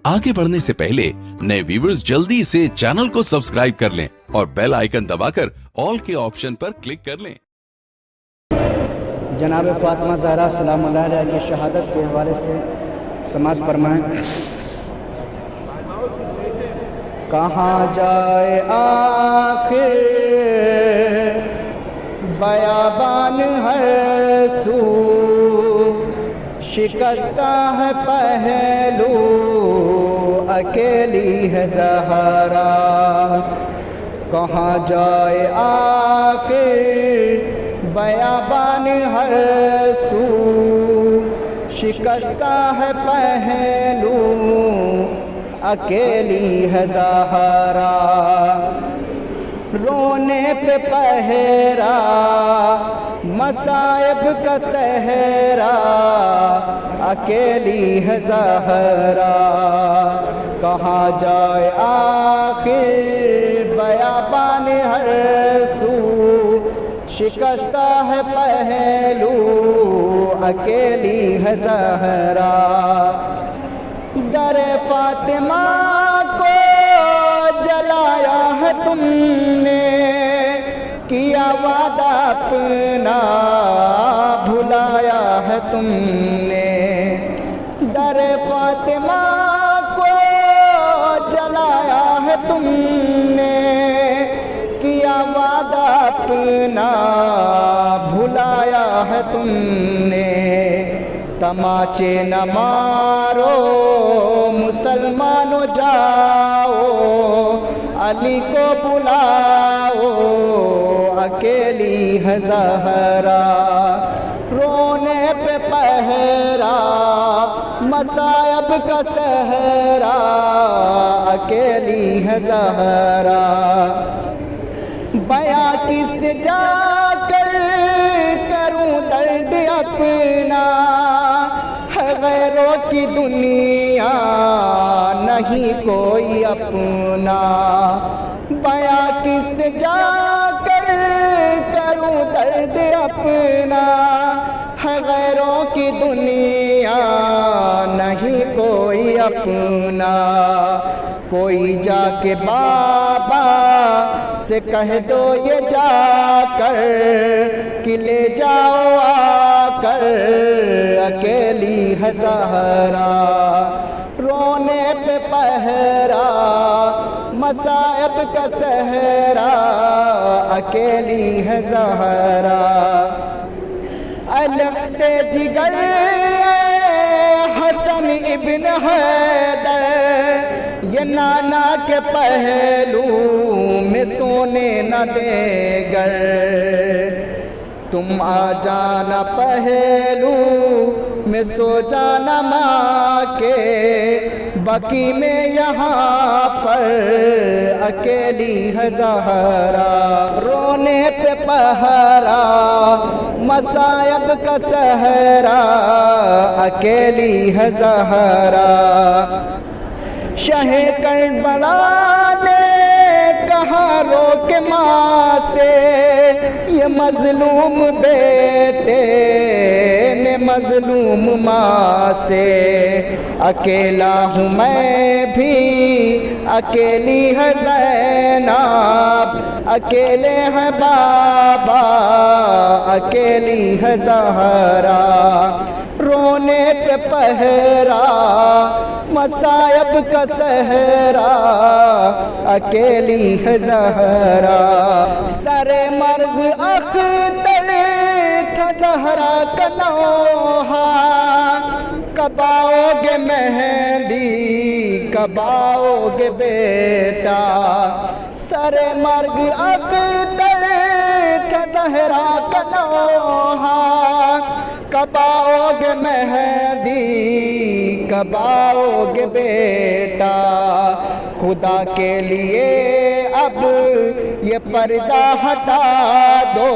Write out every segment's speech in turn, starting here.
आगे बढ़ने से पहले नए व्यूअर्स जल्दी से चैनल को सब्सक्राइब कर लें और बेल आइकन दबाकर ऑल के ऑप्शन पर क्लिक कर लें। जनाब फातिमा ज़हरा सलाम अलैहा की शहादत के हवाले से समाअत फरमाएं। कहाँ जाए आखिर बयाबान हर सू, शिकस्ता है पहलू अकेली है ज़हरा। कहाँ जाए आखिर बयाबान हर सू, शिकस्ता है पहलू अकेली है ज़हरा। रोने पे पहरा मसाइब का सहरा अकेली है ज़हरा। कहाँ जाए आखिर बयाबान हर सू, शिकस्ता है पहलू अकेली है ज़हरा। दरे फातिमा को जलाया है तुमने, किया वादा अपना भुलाया है तुमने। दरे फातिमा को जलाया है तुमने, किया वादा अपना भुलाया है तुमने। तमाचे न मारो मुसलमानों जाओ, अली को बुलाओ अकेली है ज़हरा। रोने पे पहरा मसायब का सहरा अकेली है ज़हरा। बया किससे जाकर करूं दर्द अपना, है गैरों की दुनिया नहीं कोई अपना। बया किससे जाकर करूं दर्द अपना, है गैरों की दुनिया नहीं कोई अपना। कोई जाके बाबा से कह दो ये जाकर कि ले जाओ आकर अकेली है ज़हरा। रोने पे पहरा मसाइब का सहरा अकेली है ज़हरा। अलख्ते जिगर हसन इब्न हैदर, ये नाना के पहलू में सोने न देगर। तुम आ जाना पहलू में सो जाना माँ के, बाकी में यहाँ पर अकेली है ज़हरा। रोने पे पहरा मसायब का सहरा अकेली है ज़हरा। शहे करबला ने कहा रोक माँ से, ये मजलूम बेटे ने मजलूम माँ से। अकेला हूँ मैं भी अकेली है ज़ैनब, अकेले हैं बाबा अकेली है ज़हरा। रोने पे पहरा मसायब का सहरा अकेली है ज़हरा। सरे मर्ग अख्तर था ज़हरा का नौहा, कब आओगे मेहंदी कब आओगे बेटा। सरे मर्ग अख्तर था ज़हरा का नौहा, कब आओगे मेहंदी कब आओगे बेटा। खुदा के लिए अब ये पर्दा हटा दो,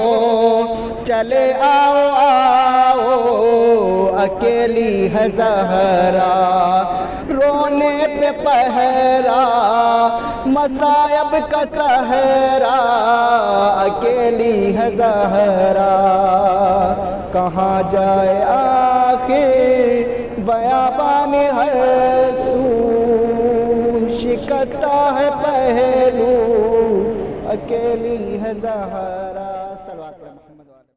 चले आओ आओ अकेली है ज़हरा। रोने पे पहरा मसायब का सहरा अकेली है ज़हरा। कहाँ जाए आखिर बयाबान हर सू। شکستہ ہے پہلو، اکیلی ہے زہرا. صلوات